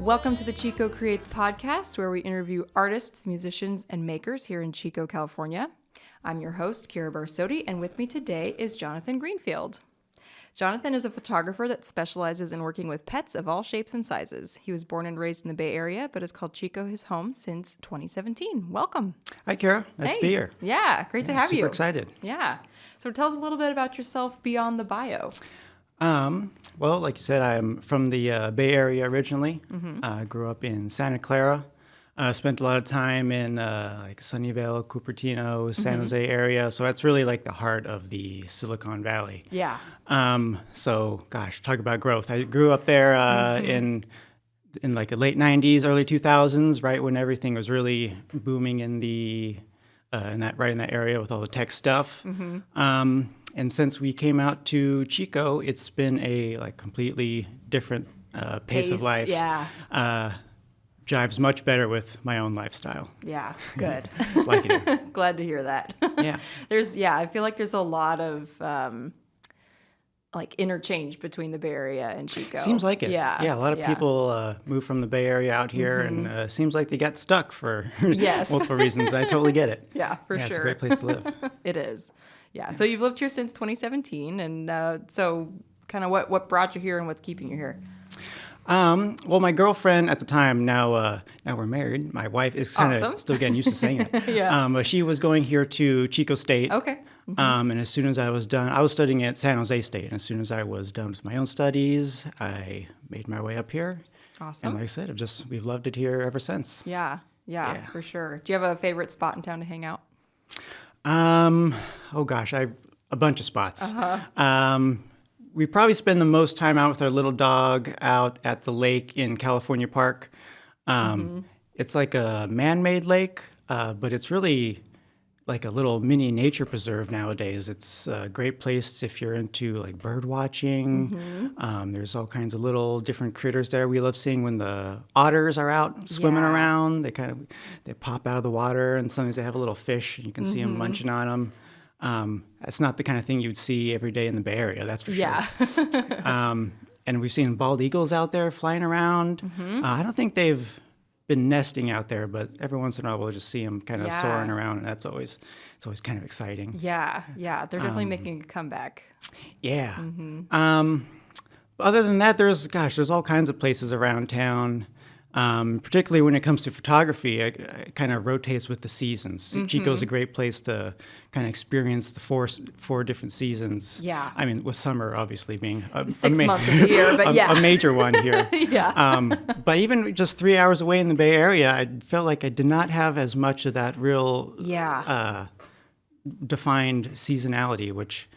Welcome to the Chico Creates podcast, where we interview artists, musicians, and makers here in Chico, California. I'm your host, Kira Barsodi, and with me today is Jonathan Greenfield. Jonathan is a photographer that specializes in working with pets of all shapes and sizes. He was born and raised in the Bay Area, but has called Chico his home since 2017. Welcome. Hi, Kira. Nice to be here. Yeah, great to have you. Super excited. Yeah. So tell us a little bit about yourself beyond the bio. Well, like you said, I'm from the Bay Area originally. Grew up in Santa Clara. Spent a lot of time in like Sunnyvale, Cupertino, San Jose area. So that's really like the heart of the Silicon Valley. Yeah. So, gosh, talk about growth. I grew up there in like the late 90s, early 2000s, right when everything was really booming in the in that area with all the tech stuff. And since we came out to Chico, it's been a like completely different pace of life. Yeah. Jives much better with my own lifestyle. Yeah, good. Like you do. Glad to hear that. Yeah. I feel like there's a lot of like interchange between the Bay Area and Chico. Seems like it. Yeah. Yeah, a lot of people move from the Bay Area out here, and seems like they got stuck for multiple reasons. I totally get it. Yeah, for sure. It's a great place to live. It is. Yeah. So you've lived here since 2017, and so kind of what brought you here and what's keeping you here? Well, my girlfriend at the time, now we're married. My wife is kind of still getting used to saying it. Yeah. But she was going here to Chico State. Okay. And as soon as I was done, I was studying at San Jose State. And as soon as I was done with my own studies, I made my way up here. Awesome. And like I said, we've loved it here ever since. Yeah, for sure. Do you have a favorite spot in town to hang out? Oh gosh, a bunch of spots. We probably spend the most time out with our little dog out at the lake in California Park. It's like a man-made lake, but it's really like a little mini nature preserve nowadays. It's a great place if you're into like bird watching. There's all kinds of little different critters there. We love seeing when the otters are out swimming around. They pop out of the water, and sometimes they have a little fish, and you can see them munching on them. That's not the kind of thing you'd see every day in the Bay Area, that's for sure. Yeah. And we've seen bald eagles out there flying around. I don't think they've been nesting out there, but every once in a while we'll just see them kind of soaring around, and it's always kind of exciting. Yeah, they're definitely making a comeback. Yeah. Other than that, there's all kinds of places around town. Particularly when it comes to photography, it kind of rotates with the seasons. Chico's a great place to kind of experience the four different seasons. Yeah. I mean, with summer obviously being 6 months of the year, but a major one here. Yeah. But even just 3 hours away in the Bay Area, I felt like I did not have as much of that real defined seasonality, which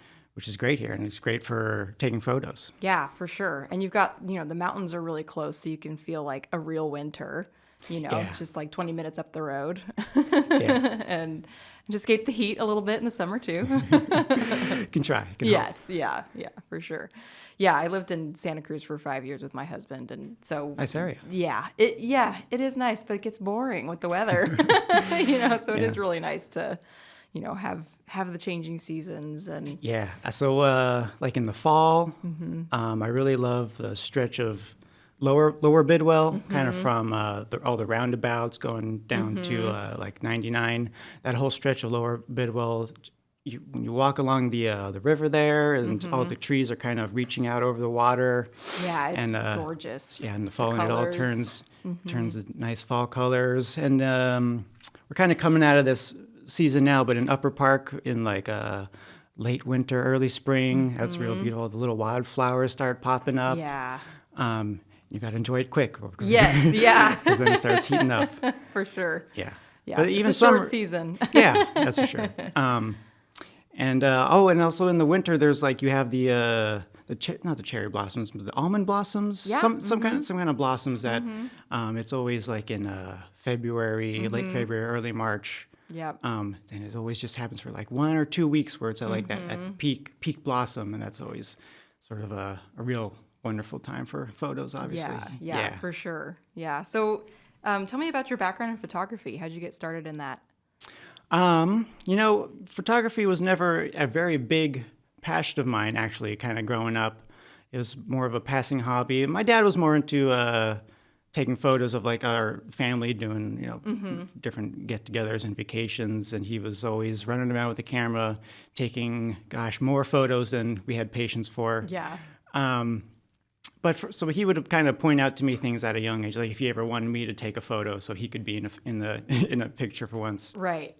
is great here, and it's great for taking photos. Yeah, for sure. And you've got, the mountains are really close, so you can feel like a real winter, just like 20 minutes up the road. And just escape the heat a little bit in the summer too. Can try. Yes, yeah, for sure. Yeah, I lived in Santa Cruz for 5 years with my husband, and so nice area. Yeah, it is nice, but it gets boring with the weather. So it is really nice to have the changing seasons. And so like in the fall, I really love the stretch of lower Bidwell, kind of from all the roundabouts going down to like 99. That whole stretch of lower Bidwell, when you walk along the river there, and all the trees are kind of reaching out over the water. Yeah, it's gorgeous. Yeah, in the fall, it all turns the nice fall colors. And we're kind of coming out of this season now, but in Upper Park in like late winter, early spring, that's real beautiful. The little wildflowers start popping up. Yeah. You got to enjoy it quick. Yes, yeah. Because then it starts heating up. For sure. Yeah. Yeah. But it's even a summer, short season. Yeah, that's for sure. And also in the winter, there's like you have not the cherry blossoms, but the almond blossoms. Yeah. Some kind of blossoms that it's always like in February, late February, early March. Yep. And it always just happens for like 1 or 2 weeks where it's at like that at the peak blossom, and that's always sort of a real wonderful time for photos, obviously. Yeah, for sure. Yeah. So tell me about your background in photography. How'd you get started in that? Photography was never a very big passion of mine, actually, kind of growing up. It was more of a passing hobby. My dad was more into taking photos of like our family doing, different get-togethers and vacations, and he was always running around with the camera, taking, more photos than we had patience for. Yeah. So he would kind of point out to me things at a young age, like if he ever wanted me to take a photo, so he could be in a picture for once. Right.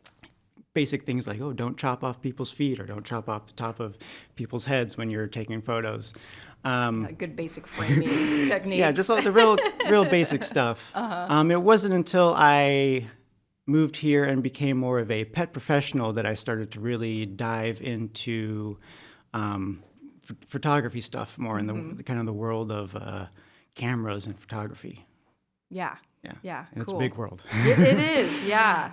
Basic things like, don't chop off people's feet or don't chop off the top of people's heads when you're taking photos. Good basic framing techniques. Yeah, just all the real basic stuff. It wasn't until I moved here and became more of a pet professional that I started to really dive into photography stuff more in the kind of the world of cameras and photography. Yeah. And cool. It's a big world. It is. Yeah.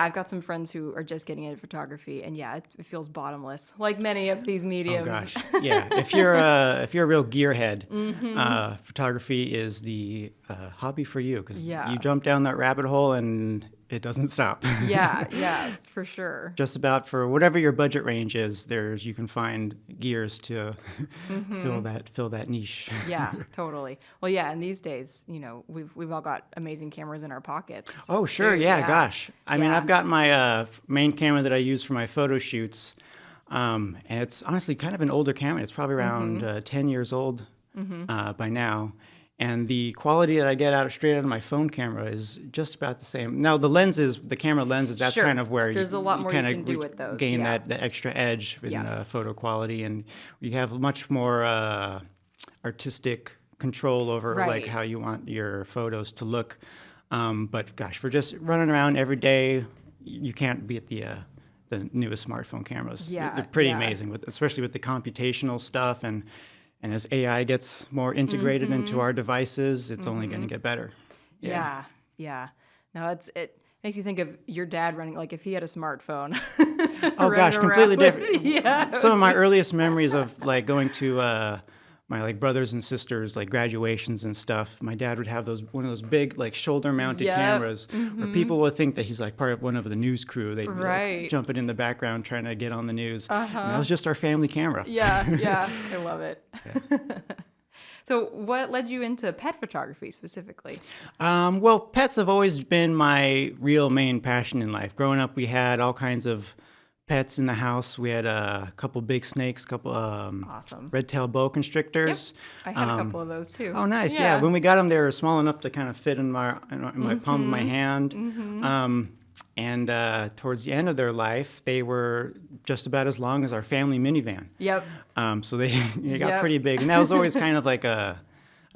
I've got some friends who are just getting into photography, and it feels bottomless, like many of these mediums. Oh gosh, yeah. If you're a real gearhead, photography is the hobby for you, because you jump down that rabbit hole and it doesn't stop. Yeah, for sure. Just about for whatever your budget range is, you can find gears to fill that niche. Yeah, totally. Well, yeah, and these days, we've all got amazing cameras in our pockets. Oh, sure, yeah. Gosh. I mean, I've got my main camera that I use for my photo shoots, and it's honestly kind of an older camera. It's probably around 10 years old by now. And the quality that I get straight out of my phone camera is just about the same. Now, the camera lenses, that's kind of where there's a lot more you can do with those. Gain that extra edge in photo quality, and you have much more artistic control over like how you want your photos to look. But gosh, for just running around every day, you can't beat the newest smartphone cameras. Yeah, they're pretty amazing, especially with the computational stuff and as AI gets more integrated into our devices, it's only going to get better. Yeah. No, it makes you think of your dad running, like if he had a smartphone. Oh gosh, completely different. Some of my earliest memories of like going to my like brothers and sisters like graduations and stuff. My dad would have one of those big like shoulder mounted cameras where people would think that he's like part of one of the news crew. They'd be like, jumping in the background trying to get on the news. And that was just our family camera. Yeah, I love it. Yeah. So what led you into pet photography specifically? Well, pets have always been my real main passion in life. Growing up, we had all kinds of pets in the house. We had a couple big snakes, awesome red-tailed boa constrictors. Yep. I had a couple of those too. Oh, nice. Yeah. When we got them, they were small enough to kind of fit in my palm of my hand. And towards the end of their life, they were just about as long as our family minivan. Yep. So they got pretty big. And that was always kind of like a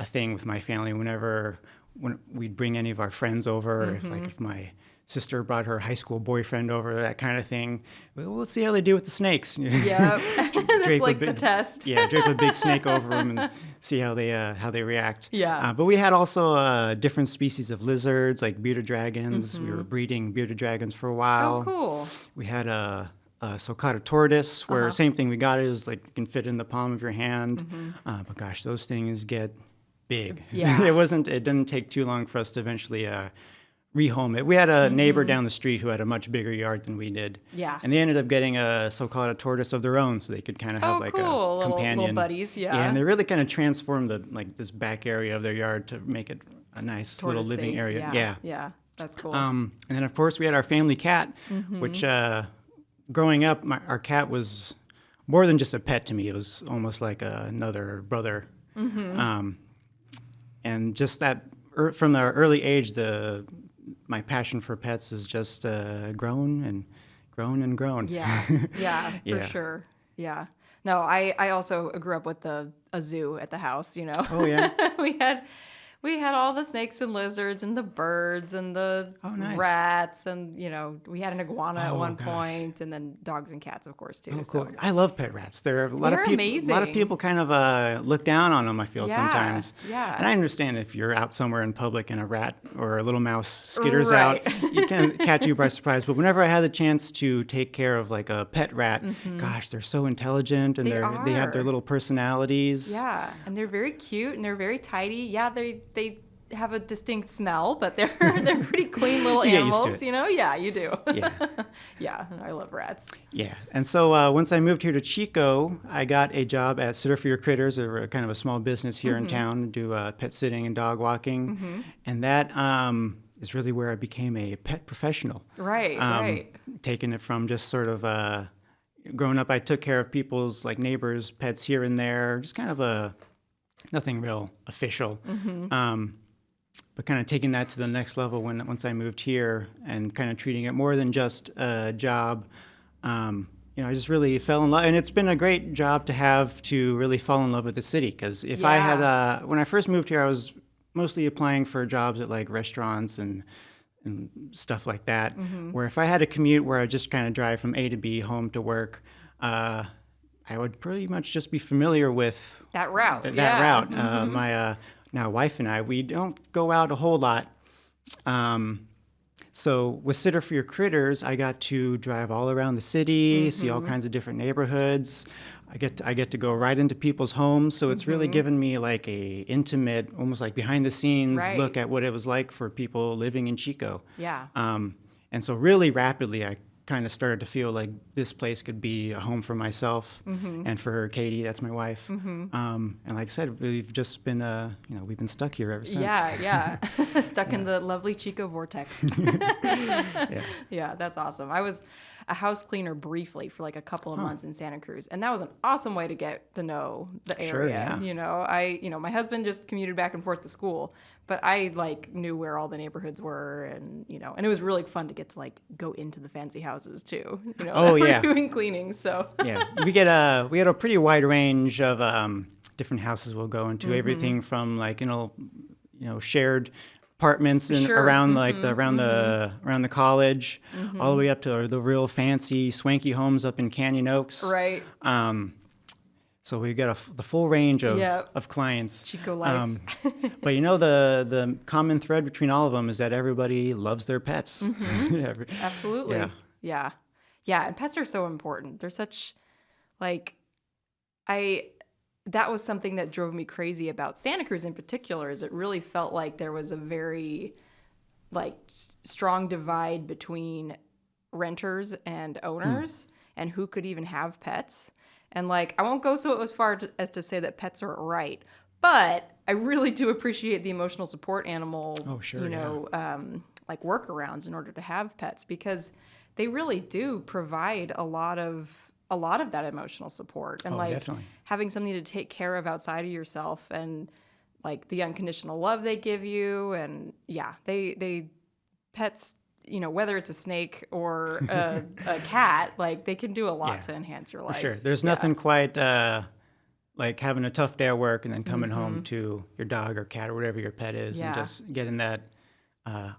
thing with my family. When we'd bring any of our friends over, if my sister brought her high school boyfriend over, that kind of thing. Well, let's see how they do with the snakes. Yeah, that's like the test. Yeah, drape a big snake over them and see how they react. Yeah. But we had also different species of lizards, like bearded dragons. We were breeding bearded dragons for a while. Oh, cool. We had a sulcata tortoise, where same thing. We got it is like you can fit in the palm of your hand. But gosh, those things get big. Yeah. It didn't take too long for us to eventually rehome it. We had a neighbor down the street who had a much bigger yard than we did. Yeah. And they ended up getting a sulcata tortoise of their own, so they could kind of have like cool. a companion. Little buddies, yeah. Yeah, and they really kind of transformed this back area of their yard to make it a nice Tortoise little living safe. area. Yeah, that's cool. And then of course we had our family cat, which growing up, our cat was more than just a pet to me. It was almost like another brother. And just that from the early age, my passion for pets has just grown and grown and grown. Yeah, for sure. Yeah. No, I also grew up with a zoo at the house, Oh, yeah. we had all the snakes and lizards and the birds and the rats and, we had an iguana at one point, and then dogs and cats, of course, too. Oh, cool. So. I love pet rats. They're amazing. A lot of people kind of look down on them, I feel, sometimes. Yeah. And I understand if you're out somewhere in public and a rat or a little mouse skitters out, you can catch you by surprise. But whenever I had the chance to take care of like a pet rat, gosh, they're so intelligent and they have their little personalities. Yeah, and they're very cute and they're very tidy. Yeah, they have a distinct smell, but they're pretty clean little You get used to animals, it. you know? Yeah, you do. Yeah. Yeah, I love rats. Yeah. And so once I moved here to Chico, I got a job at Sitter for Your Critters, a kind of a small business here in town, do pet sitting and dog walking. And that is really where I became a pet professional. Right. Taking it from just sort of growing up, I took care of people's like neighbors' pets here and there, just kind of nothing real official. But kind of taking that to the next level once I moved here and kind of treating it more than just a job. I just really fell in love, and it's been a great job to have to really fall in love with the city. Because if I had, when I first moved here, I was mostly applying for jobs at like restaurants and stuff like that. Where if I had a commute where I just kind of drive from A to B, home to work, I would pretty much just be familiar with that route. That route. My now wife and I, we don't go out a whole lot. So with Sitter for Your Critters, I got to drive all around the city, see all kinds of different neighborhoods. I get to go right into people's homes. So it's really given me like a intimate, almost like behind the scenes look at what it was like for people living in Chico. Yeah. And so really rapidly, I kind of started to feel like this place could be a home for myself and for Katie, that's my wife. And like I said, we've just been, we've been stuck here ever since. Yeah. Stuck in the lovely Chico vortex. Yeah, that's awesome. I was a house cleaner briefly for like a couple of months in Santa Cruz, and that was an awesome way to get to know the area. Sure, My husband just commuted back and forth to school, but I like knew where all the neighborhoods were, and and it was really fun to get to like go into the fancy houses too. Doing cleaning. So yeah, we get a pretty wide range of different houses we'll go into. Everything from like shared apartments around around the college, all the way up to the real fancy swanky homes up in Canyon Oaks. Right. So we've got the full range of clients. Chico life. But the common thread between all of them is that everybody loves their pets. Absolutely. Yeah. And pets are so important. They're such that was something that drove me crazy about Santa Cruz in particular, is it really felt like there was a very strong divide between renters and owners and who could even have pets. And I won't go so as far as to say that pets are right, but I really do appreciate the emotional support animal, workarounds in order to have pets, because they really do provide a lot of that emotional support, and definitely. Having something to take care of outside of yourself, and the unconditional love they give you. And they pets, whether it's a snake or a cat, they can do a lot to enhance your life. For sure. There's nothing quite like having a tough day at work and then coming home to your dog or cat or whatever your pet is and just getting that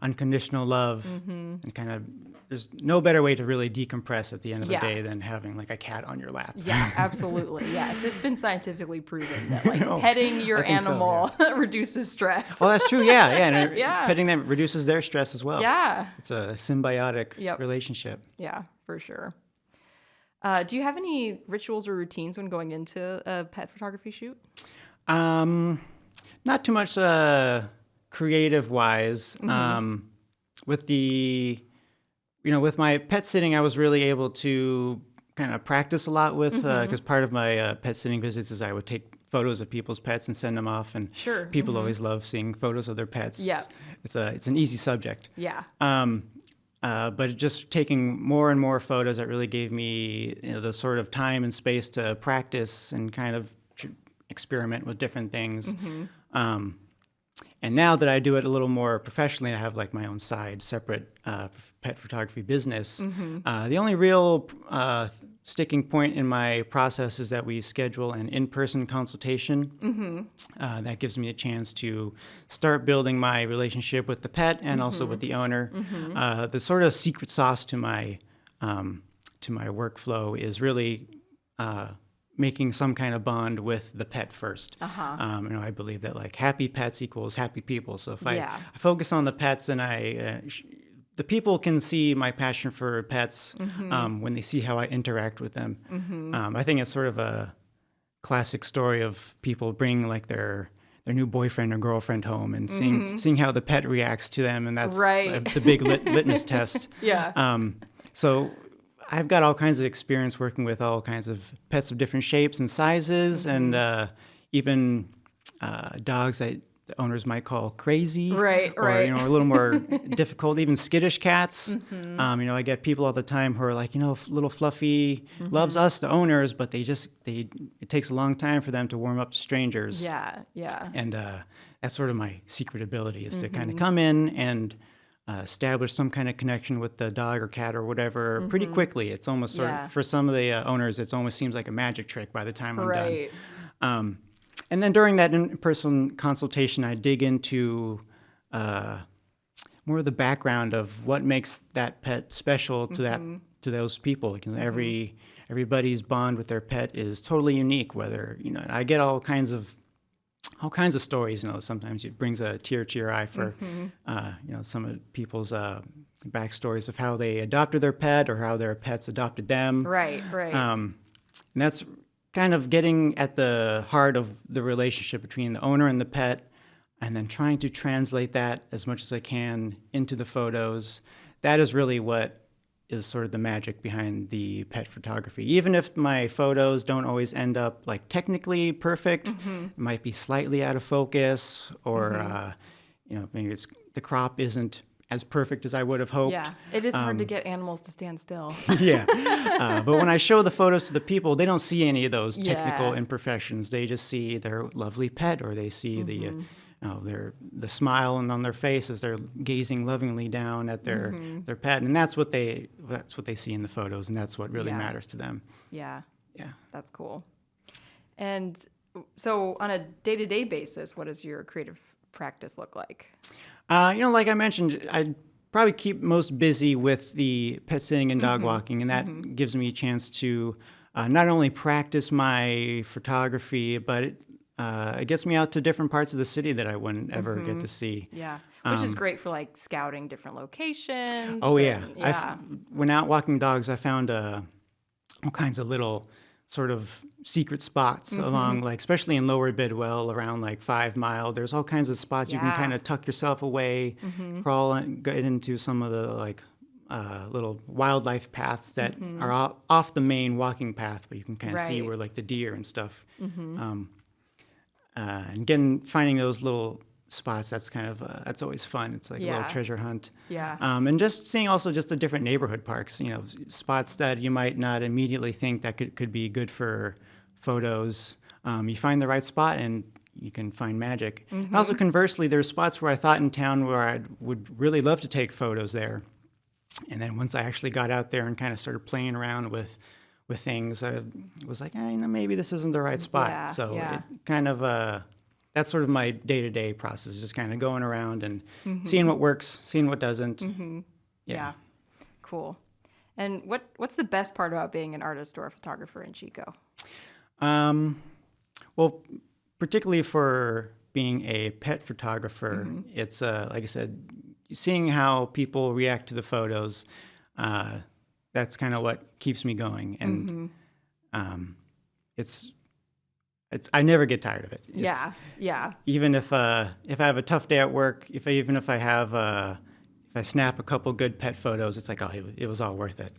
unconditional love and kind of, there's no better way to really decompress at the end of the day than having a cat on your lap. Yeah, absolutely. Yes. It's been scientifically proven that petting your animal reduces stress. Well, that's true. Yeah. And petting them reduces their stress as well. Yeah. It's a symbiotic relationship. Yeah, for sure. Do you have any rituals or routines when going into a pet photography shoot? Not too much creative wise. With my pet sitting, I was really able to kind of practice a lot with, because part of my pet sitting visits is I would take photos of people's pets and send them off, and people always love seeing photos of their pets. Yeah. It's an easy subject. Yeah. But just taking more and more photos, that really gave me the sort of time and space to practice and kind of experiment with different things. And now that I do it a little more professionally, I have my own separate pet photography business. The only real sticking point in my process is that we schedule an in-person consultation. That gives me a chance to start building my relationship with the pet and also with the owner. The sort of secret sauce to my workflow is really making some kind of bond with the pet first. I believe that happy pets equals happy people. So if I focus on the pets, and the people can see my passion for pets when they see how I interact with them. I think it's sort of a classic story of people bringing their new boyfriend or girlfriend home and seeing how the pet reacts to them, and that's the big litmus test. Yeah. So I've got all kinds of experience working with all kinds of pets of different shapes and sizes, and even dogs that the owners might call crazy, or a little more difficult, even skittish cats. I get people all the time who are like, little Fluffy loves us, the owners, but it takes a long time for them to warm up to strangers. Yeah. And that's sort of my secret ability, is to kind of come in and establish some kind of connection with the dog or cat or whatever pretty quickly. It's almost sort of, for some of the owners, it almost seems like a magic trick by the time I'm done. And then during that in-person consultation, I dig into more of the background of what makes that pet special to those people. Everybody's bond with their pet is totally unique. Whether I get all kinds of stories. Sometimes it brings a tear to your eye for some of people's backstories of how they adopted their pet or how their pets adopted them. Right. And that's kind of getting at the heart of the relationship between the owner and the pet, and then trying to translate that as much as I can into the photos. That is really what is sort of the magic behind the pet photography. Even if my photos don't always end up like technically perfect, it might be slightly out of focus, or maybe the crop isn't as perfect as I would have hoped. Yeah, it is hard to get animals to stand still. But when I show the photos to the people, they don't see any of those technical imperfections. They just see their lovely pet, or they see the smile on their face as they're gazing lovingly down at their pet, and that's what they see in the photos, and that's what really matters to them. Yeah, that's cool. And so, on a day-to-day basis, what does your creative practice look like? Like I mentioned, I probably keep most busy with the pet sitting and dog walking, and that gives me a chance to not only practice my photography, but it gets me out to different parts of the city that I wouldn't ever get to see. Yeah, which is great for like scouting different locations. Oh, yeah. When out walking dogs, I found all kinds of little sort of secret spots along, like, especially in Lower Bidwell, around like 5 Mile. There's all kinds of spots you can kind of tuck yourself away, crawl and get into some of the like little wildlife paths that are off the main walking path, but you can kind of see where like the deer and stuff. And finding those little spots, that's kind of that's always fun. It's like a little treasure hunt. And just seeing also just the different neighborhood parks, spots that you might not immediately think that could be good for photos. You find the right spot and you can find magic. And also conversely, there's spots where I thought in town where I would really love to take photos there, and then once I actually got out there and kind of started playing around with things, I was like, maybe this isn't the right spot. It kind of that's sort of my day-to-day process, just kind of going around and seeing what works, seeing what doesn't. Yeah, cool. And what's the best part about being an artist or a photographer in Chico? Well, particularly for being a pet photographer, it's like I said, seeing how people react to the photos. That's kind of what keeps me going, and it's I never get tired of it. Even if I have a tough day at work, if I snap a couple good pet photos, it's like, it was all worth it.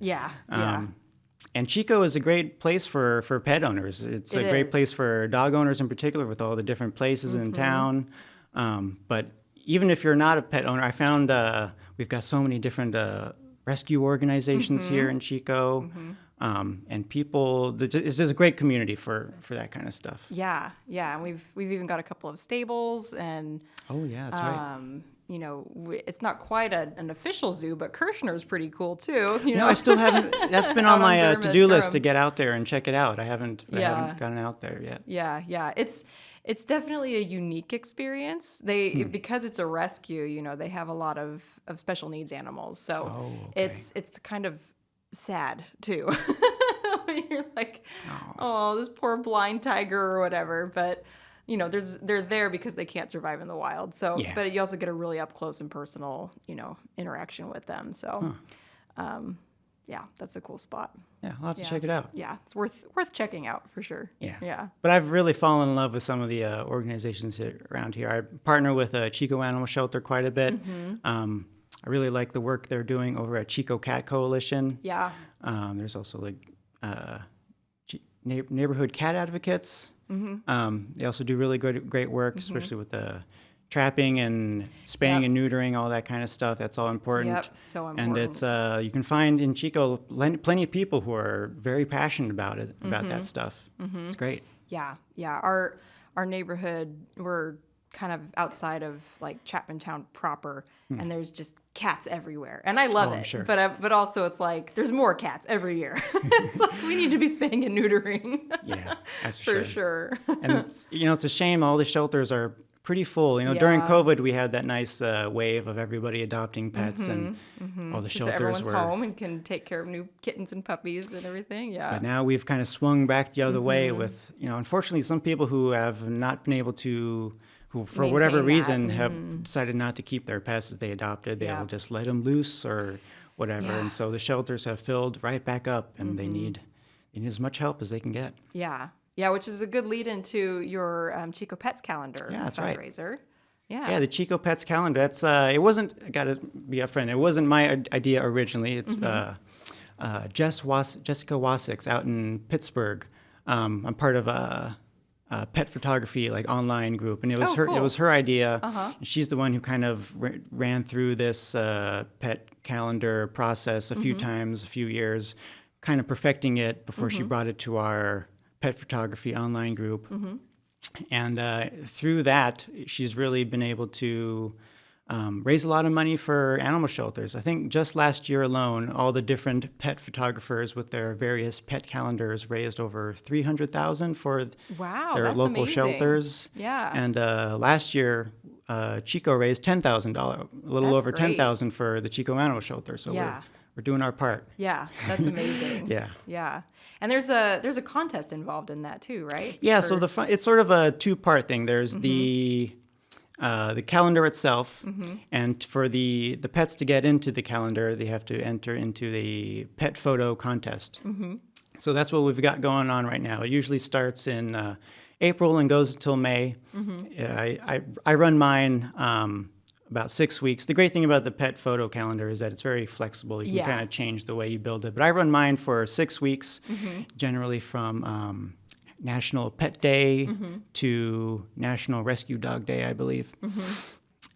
And Chico is a great place for pet owners. It's a great place for dog owners in particular, with all the different places in town. But even if you're not a pet owner, I found we've got so many different rescue organizations here in Chico. And people, it's just a great community for that kind of stuff. Yeah. And we've even got a couple of stables, and that's right. It's not quite an official zoo, but Kirshner's pretty cool too. I still haven't. That's been on my to-do list to get out there and check it out. I haven't gotten out there yet. Yeah. It's definitely a unique experience. Because it's a rescue, they have a lot of special needs animals. So it's kind of sad too. You're like, this poor blind tiger or whatever, but they're there because they can't survive in the wild. So, but you also get a really up close and personal, interaction with them. So, that's a cool spot. Yeah, I'll have to check it out. Yeah, it's worth checking out for sure. Yeah. But I've really fallen in love with some of the organizations around here. I partner with Chico Animal Shelter quite a bit. I really like the work they're doing over at Chico Cat Coalition. Yeah. There's also like neighborhood cat advocates. They also do really great work, especially with the trapping and spaying and neutering, all that kind of stuff. That's all important. Yep, so important. And it's you can find in Chico plenty of people who are very passionate about it, about that stuff. It's great. Yeah. Our neighborhood, we're kind of outside of like Chapmantown proper, and there's just cats everywhere, and I love it. Sure. But also it's like there's more cats every year. It's like we need to be spaying and neutering. Yeah, that's for sure. And it's it's a shame all the shelters are pretty full. During COVID, we had that nice wave of everybody adopting pets, and all the shelters everyone's were home and can take care of new kittens and puppies and everything. Yeah. But now we've kind of swung back the other way with, unfortunately, some people who have not been able to, who for Maintain whatever that. have decided not to keep their pets that they adopted. They Yeah. will just let them loose or whatever. Yeah. And so the shelters have filled right back up, and they need as much help as they can get. Yeah. Yeah, which is a good lead into your Chico Pets Calendar that's right. fundraiser. Yeah. Yeah, the Chico Pets Calendar. That's it wasn't. I gotta be upfront. It wasn't my idea originally. It's Jessica Wasick's out in Pittsburgh. I'm part of a pet photography online group, and it was cool. It was her idea. She's the one who kind of ran through this pet calendar process a few times, a few years, kind of perfecting it before she brought it to our pet photography online group. And through that, she's really been able to raise a lot of money for animal shelters. I think just last year alone, all the different pet photographers with their various pet calendars raised over $300,000 for their that's local amazing. shelters. Yeah. And last year, Chico raised $10,000, a little That's over great. $10,000 for the Chico Animal Shelter. So we're doing our part. Yeah, that's amazing. Yeah. Yeah. And there's a contest involved in that too, right? Yeah, so it's sort of a two-part thing. There's the calendar itself, and for the pets to get into the calendar, they have to enter into the pet photo contest. So that's what we've got going on right now. It usually starts in April and goes until May. I run mine about 6 weeks. The great thing about the pet photo calendar is that it's very flexible. You can kind of change the way you build it. But I run mine for 6 weeks, generally from National Pet Day to National Rescue Dog Day, I believe.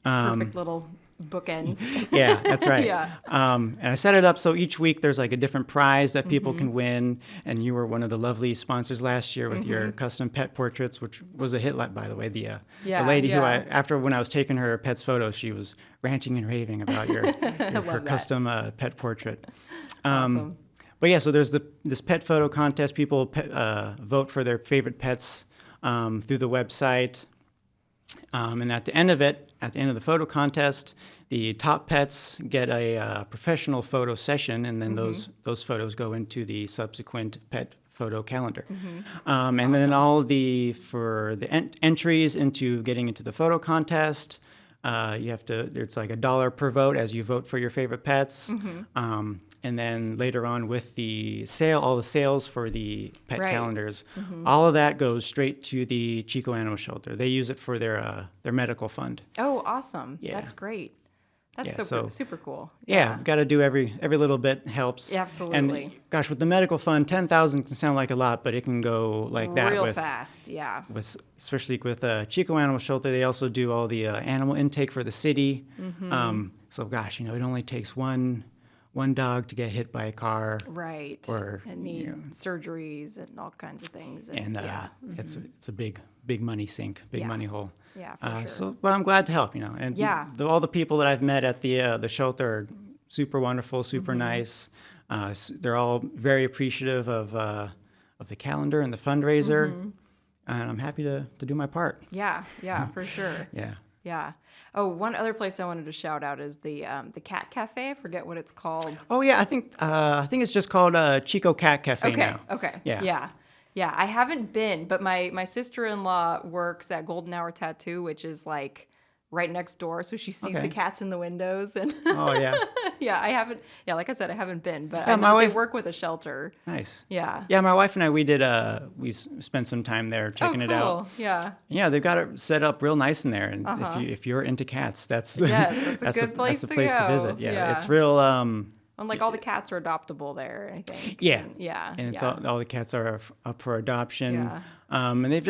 Perfect little bookends. Yeah, that's right. Yeah. And I set it up so each week there's a different prize that people can win. And you were one of the lovely sponsors last year with your custom pet portraits, which was a hit, by the way. The lady who when I was taking her pet's photos, she was ranting and raving about her custom pet portrait. Awesome. But yeah, so there's this pet photo contest. People vote for their favorite pets through the website. And at the end of the photo contest, the top pets get a professional photo session, and then those photos go into the subsequent pet photo calendar. And then for the entries into getting into the photo contest, it's like $1 per vote as you vote for your favorite pets. And then later on with all the sales for the pet calendars, all of that goes straight to the Chico Animal Shelter. They use it for their medical fund. Oh, awesome. Yeah. That's great. That's super cool. Yeah, we've got to do every little bit helps. Yeah, absolutely. And gosh, with the medical fund, $10,000 can sound like a lot, but it can go like that real fast. Yeah. Especially with Chico Animal Shelter, they also do all the animal intake for the city. So gosh, it only takes one dog to get hit by a car, right? Or need surgeries and all kinds of things. And it's a big money sink, money hole. Yeah, for sure. But I'm glad to help, And all the people that I've met at the shelter are super wonderful, super nice. They're all very appreciative of the calendar and the fundraiser, and I'm happy to do my part. Yeah, for sure. Yeah. Oh, one other place I wanted to shout out is the Cat Cafe. I forget what it's called. Oh yeah, I think it's just called Chico Cat Cafe now. Okay. Yeah. Yeah. I haven't been, but my sister-in-law works at Golden Hour Tattoo, which is like right next door, so she sees Okay. the cats in the windows. And Oh, yeah. yeah, I haven't. Yeah, like I said, I haven't been, but Yeah, I my know wife- they work with a shelter. Nice. Yeah. Yeah, my wife and I, we spent some time there checking Oh, it out. cool. Yeah. Yeah, they've got it set up real nice in there, and if you're into cats, that's Yes, that's a good place that's the to place to go. visit. Yeah, Yeah. it's real. And like all the cats are adoptable there, I think. Yeah, Yeah. and it's yeah. all the cats are up for adoption. Yeah. And they've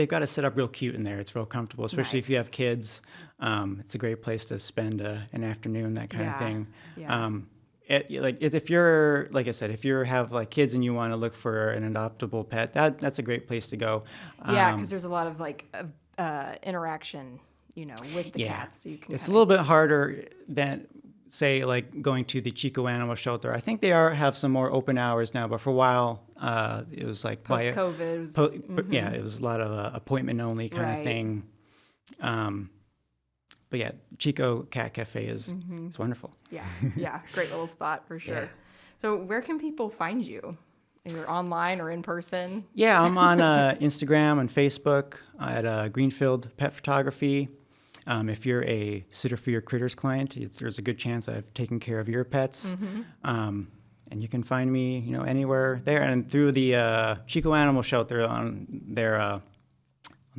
got it set up real cute in there. It's real comfortable, especially if you Nice. have kids. It's a great place to spend an afternoon, that kind of Yeah. thing. Yeah. If you're, like I said, if you have like kids and you want to look for an adoptable pet, that's a great place to go. Yeah, because there's a lot of like interaction, with the Yeah. cats. So you can It's a kinda- little bit harder than, say, like going to the Chico Animal Shelter. I think they have some more open hours now, but for a while, it was like post-COVID. It was- but yeah, it was a lot of appointment only kind of Right. thing. But yeah, Chico Cat Cafe is it's wonderful. yeah, great little spot for sure. Yeah. So where can people find you? Either online or in person? Yeah, I'm on Instagram and Facebook at Greenfield Pet Photography. If you're a Sitter for Your Critters client, there's a good chance I've taken care of your pets. And you can find me, anywhere there, and through the Chico Animal Shelter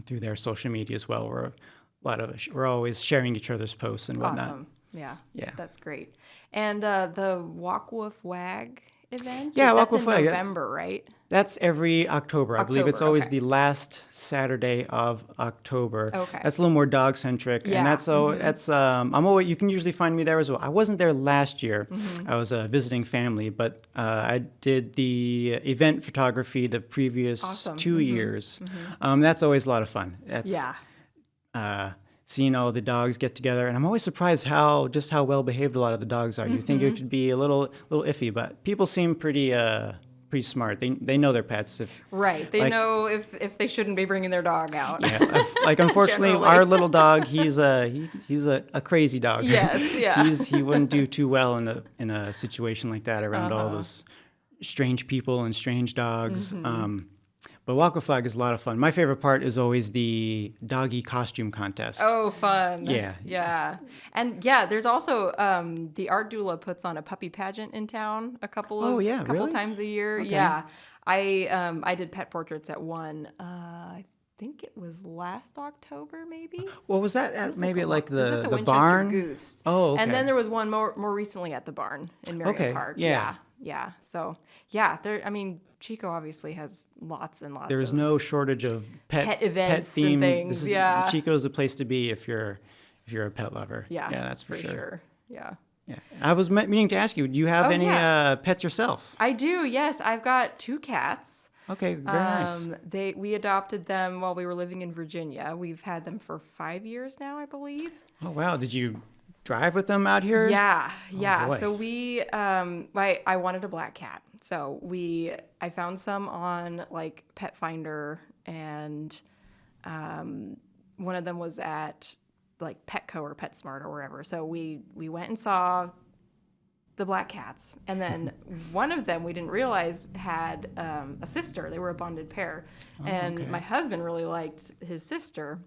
through their social media as well. We're always sharing each other's posts and whatnot. Awesome. Yeah. Yeah. That's great. And the Walk Woof Wag event? Yeah, Walk That's Woof in Wag. November, right? That's every October. I believe it's October, always okay. the last Saturday of October. Okay. That's a little more dog centric, Yeah, and that's I'm always, you can usually find me there as well. I wasn't there last year. I was visiting family, but I did the event photography the previous Awesome. 2 years. That's always a lot of fun. That's Yeah. seeing all the dogs get together, and I'm always surprised how well behaved a lot of the dogs are. You think it could be a little iffy, but people seem pretty smart. They know their pets. Right. They like- know if they shouldn't be bringing their dog out. Yeah, like unfortunately, Generally. our little dog, he's a crazy dog. Yes, yeah. He wouldn't do too well in a situation like that around all those strange people and strange dogs. But Walk with Flag is a lot of fun. My favorite part is always the doggy costume contest. Oh, fun. Yeah. Yeah. And yeah, there's also the art doula puts on a puppy pageant in town a couple really? times a year. Okay. Yeah. I did pet portraits at one. I think it was last October, maybe. Well, was that at maybe at like It was at the Winchester barn? Goose. Oh, okay. And then there was one more recently at the barn in Marion Okay, Park. yeah. Yeah. So yeah, Chico obviously has lots and lots. There is of no shortage of pet events and themes. things, yeah. Chico's the place to be if you're a pet lover. Yeah. that's for sure. Yeah. Yeah. I was meaning to ask you, do you have any yeah. pets yourself? I do. Yes, I've got 2 cats. Okay, very nice. We adopted them while we were living in Virginia. We've had them for 5 years now, I believe. Oh wow, did you drive with them out here? Yeah. boy. So we, I wanted a black cat. So I found some on like Pet Finder, and one of them was at like Petco or PetSmart or wherever. So we went and saw the black cats, and then one of them we didn't realize had a sister. They were a bonded pair, and okay. my husband really liked his sister.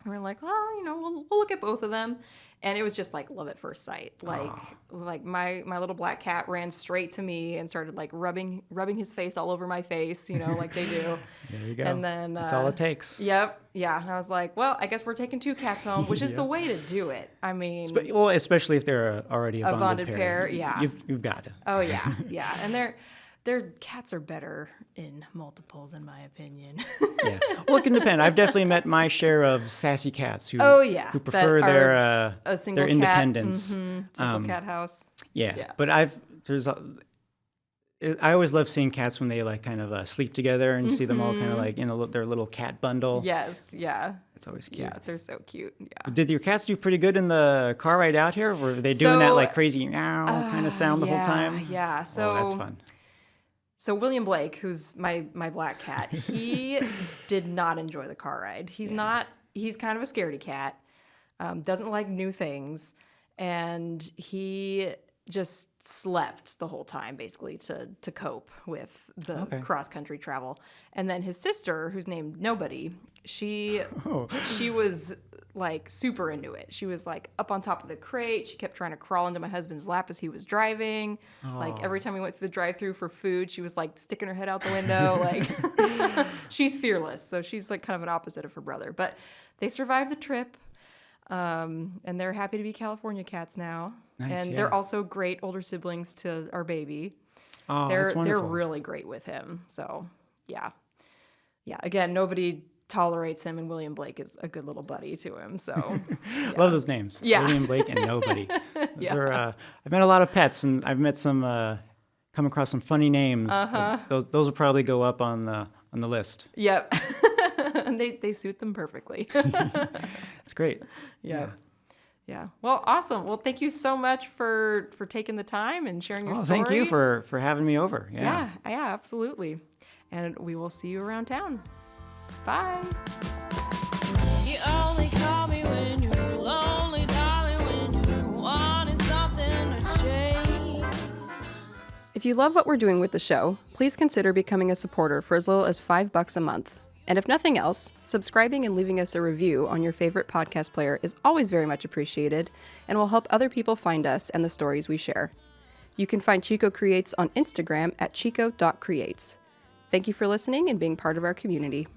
And we're like, well, we'll look at both of them, and it was just like love at first sight. Like my little black cat ran straight to me and started like rubbing his face all over my face, like they do. There you go. And then that's all it takes. Yep, yeah. And I was like, well, I guess we're taking 2 cats home, which is the way to do it. I mean, Well, especially if they're already a bonded pair. pair, yeah. You've got to. oh yeah, yeah. And their cats are better in multiples, in my opinion. Yeah. Well, it can depend. I've definitely met my share of sassy cats who that prefer are a single their independence. Single cat house. Yeah. Yeah. But I always love seeing cats when they like kind of sleep together and you see them all kind of like in their little cat bundle. Yes, yeah. It's always cute. Yeah, they're so cute. Yeah. Did your cats do pretty good in the car ride out here? Were they doing that So, like crazy meow kind of sound the whole time? Yeah. So Oh, that's fun. So William Blake, who's my black cat, he did not enjoy the car ride. He's kind of a scaredy cat, doesn't like new things, and he just slept the whole time, basically, to cope with the cross-country travel. And then his sister, who's named Nobody, she was like super into it. She was like up on top of the crate. She kept trying to crawl into my husband's lap as he was driving. Like every time we went through the drive-thru for food, she was like sticking her head out the window. Like she's fearless. So she's like kind of an opposite of her brother. But they survived the trip. And they're happy to be California cats now. Nice, and they're also great older siblings to our baby. Oh, that's wonderful. They're really great with him. So yeah. Again, nobody tolerates him, and William Blake is a good little buddy to him. So love those names. Yeah. William Blake and Nobody. Those are, I've met a lot of pets, and I've met some, come across some funny names. Those will probably go up on the list. Yep. And they suit them perfectly. That's great. Yeah. Well, awesome. Well, thank you so much for taking the time and sharing your story. Thank you for having me over. Yeah, absolutely. And we will see you around town. Bye. You only call me when you're lonely, darling, when you're wanting something to change. If you love what we're doing with the show, please consider becoming a supporter for as little as $5 a month. And if nothing else, subscribing and leaving us a review on your favorite podcast player is always very much appreciated and will help other people find us and the stories we share. You can find Chico Creates on Instagram at chico.creates. Thank you for listening and being part of our community.